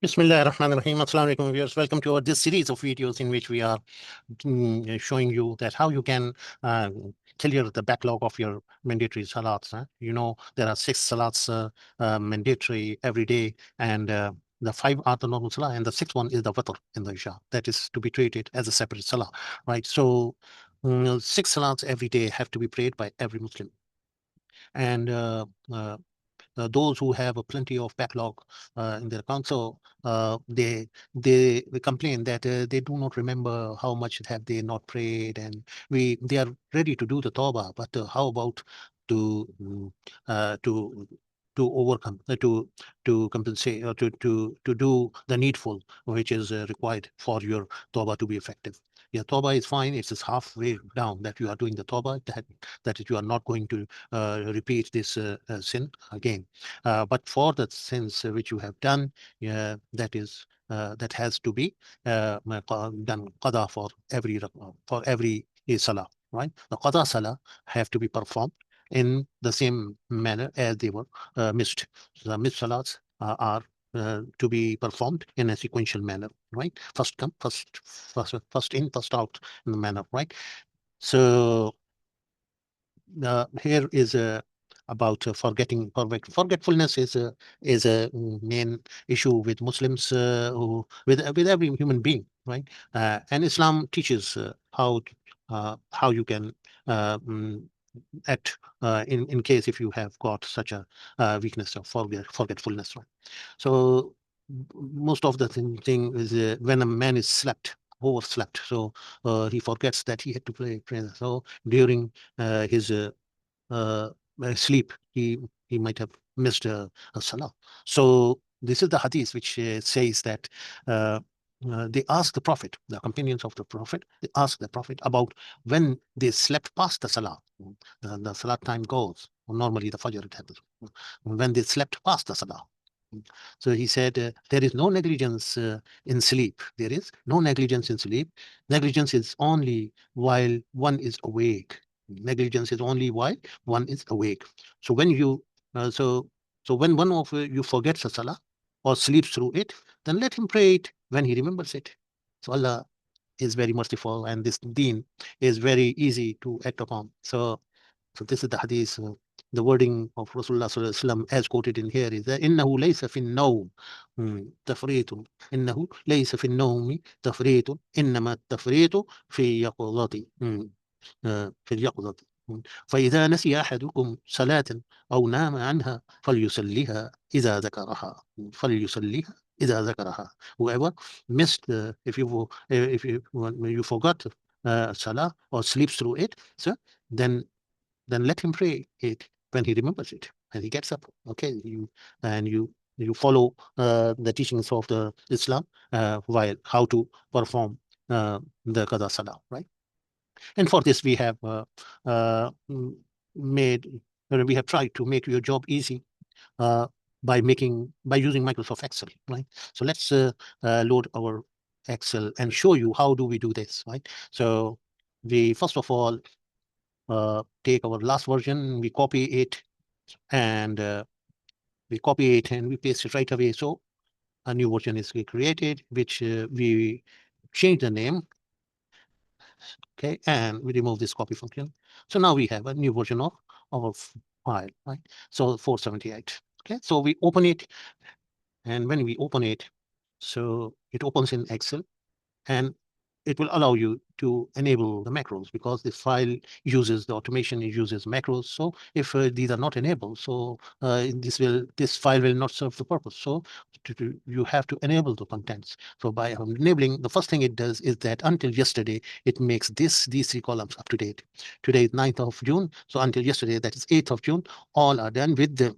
Bismillah ar-Rahman ar-Rahim. Assalamu alaikum viewers. Welcome to this series of videos in which we are showing you that how you can clear the backlog of your mandatory salats. You know, there are 6 salats mandatory every day, and the 5 are the normal salah, and the 6th one is the watr in the Isha. That is to be treated as a separate salah, right? So 6 salats every day have to be prayed by every Muslim. And those who have a plenty of backlog in their account, so they complain that they do not remember how much have they not prayed, and they are ready to do the tawbah, but how about to to overcome to compensate or to do the needful which is required for your tawbah to be effective. Your tawbah is fine, it's just halfway down that you are doing the tawbah, that you are not going to repeat this sin again. But for the sins which you have done, that has to be done qada for every salah, right? The qada salah have to be performed in the same manner as they were missed. So the missed salats are to be performed in a sequential manner, right? First come, first in, first out in the manner, right? So here is about forgetfulness is a main issue with Muslims, with every human being, right? And Islam teaches how you can uh, mm, act in case if you have got such a weakness of forgetfulness, right? So most of the thing is when a man is overslept, so he forgets that he had to play prayer. So during his uh, sleep, he might have missed a salah. So this is the hadith which says that uh, they asked the Prophet, the companions of the Prophet, they asked the Prophet about when they slept past the salah. The salah time goes. Normally, the Fajr it happens. When they slept past the salah. So he said, there is no negligence in sleep. There is no negligence in sleep. Negligence is only while one is awake. Negligence is only while one is awake. So when you, so when one of you forgets a salah or sleeps through it, then let him pray it when he remembers it. So Allah is very merciful, and this deen is very easy to act upon. So this is the hadith. The wording of Rasulullah sallallahu alaihi wasallam as quoted in here is that إنه ليس في النوم تفريط إنه ليس في النوم تفريط إنما التفريط في يقظة في اليقظة فإذا نسي أحدكم صلاة أو نام عنها فليصليها إذا ذكرها فليصليها إذا ذكرها. Whoever missed, if you when you forgot salah or sleeps through it, so then let him pray it when he remembers it, when he gets up. Okay, you follow the teachings of the Islam while how to perform the qada salah, right? And for this we have uh, mm, made we have tried to make your job easy uh, by using Microsoft Excel, right? So let's load our Excel and show you how do we do this, right? So we first of all take our last version, we copy it, and we paste it right away. So a new version is created, which we change the name, okay, and we remove this copy function. So now we have a new version of our file, right? So 478. Okay, so we open it, and when we open it, so it opens in Excel, and it will allow you to enable the macros because this file uses the automation, it uses macros. So if these are not enabled, so this file will not serve the purpose. So you have to enable the contents. So by enabling, the first thing it does is that until yesterday, it makes these 3 columns up to date. Today is 9th of June. So until yesterday, that is 8th of June, all are done with the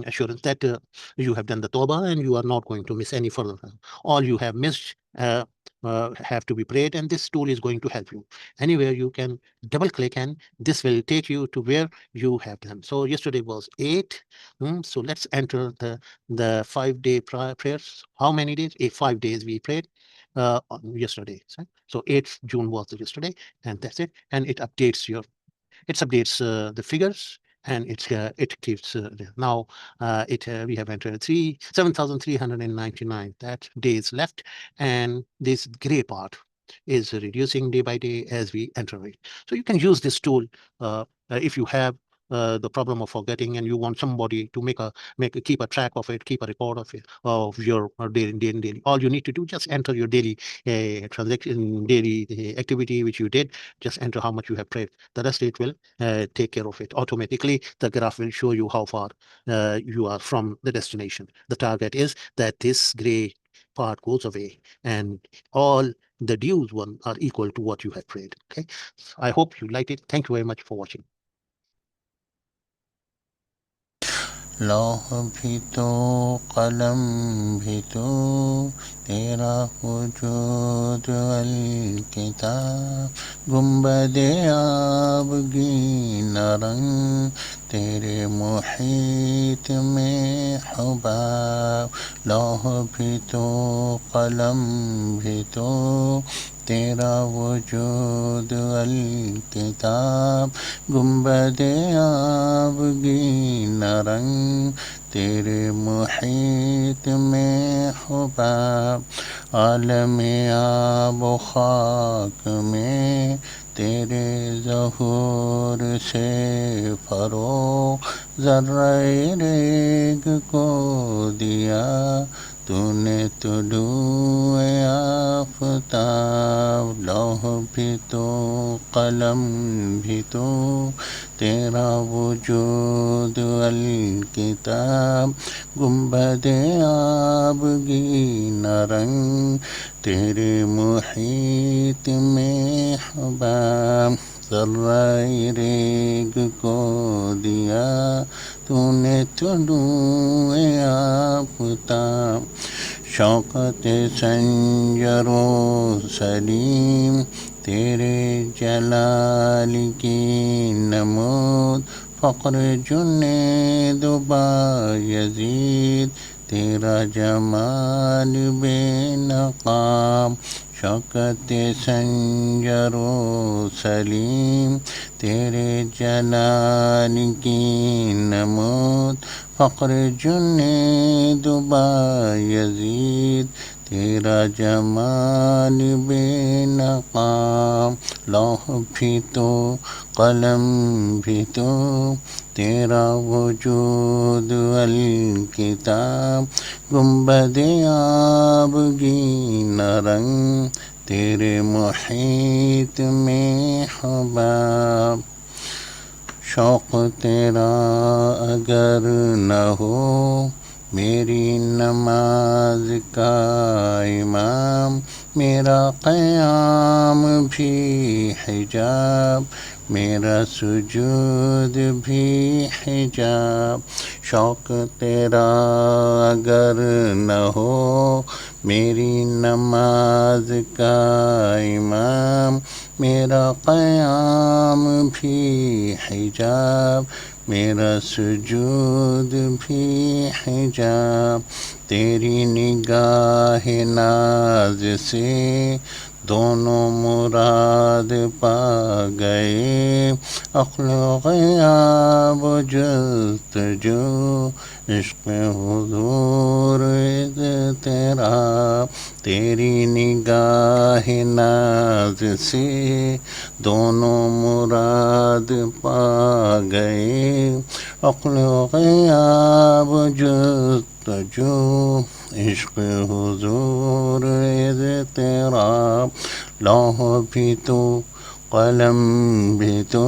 assurance that you have done the tawbah and you are not going to miss any further. All you have missed have to be prayed, and this tool is going to help you. Anywhere you can double click, and this will take you to where you have done. So yesterday was 8. So let's enter the 5-day prayers. How many days? 5 days we prayed on yesterday. So 8th June was yesterday, and that's it. And it updates the figures, and it keeps now we have entered 7,399 that days left, and this gray part is reducing day by day as we enter it. So you can use this tool if you have the problem of forgetting and you want somebody to keep a track of it, keep a record of it, of your daily. All you need to do, just enter your daily transaction, daily activity which you did. Just enter how much you have prayed. The rest it will take care of it automatically. The graph will show you how far you are from the destination. The target is that this gray part goes away and all the dues one are equal to what you have prayed. Okay, so I hope you liked it. Thank you very much for watching. لوح بھی تو قلم بھی تو تیرا وجود الکتاب گنبد آبگین رنگ تیرے محیط میں حباب لوح بھی تو قلم بھی تو تیرا وجود الکتاب گنبد آبگین رنگ تیرے محیط میں حباب عالم آب و خاک میں تیرے ظہور سے فروغ ذرہ ریگ کو دیا تو نے طلوع آفتاب لوح بھی تو قلم بھی تو تیرا وجود الکتاب گنبد آبگین رنگ تیرے محیط میں حباب ذرہ ریگ کو دیا تو نے طلوع آفتاب شوکت سنجر و سلیم تیرے جلال کی نمود فقر جنید و بایزید تیرا جمال بے نقاب شوکت سنجر و سلیم تیرے جلال کی نمود فقر جنید و بایزید تیرا جمال بے نقاب لوح بھی تو قلم بھی تو تیرا وجود الکتاب گنبد آبگین رنگ تیرے محیط میں حباب شوق تیرا اگر نہ ہو میری نماز کا امام میرا قیام بھی حجاب میرا سجود بھی حجاب شوق تیرا اگر نہ ہو میری نماز کا امام میرا قیام بھی حجاب میرا سجود بھی حجاب تیری نگاہ ناز سے دونوں مراد پا گئے عقل و غیاب و جستجو عشق حضور اضطراب تیری نگاہ ناز سے دونوں مراد پا گئے عقل و غیاب و جستجو عشق حضور اضطراب لوح بھی تو قلم بھی تو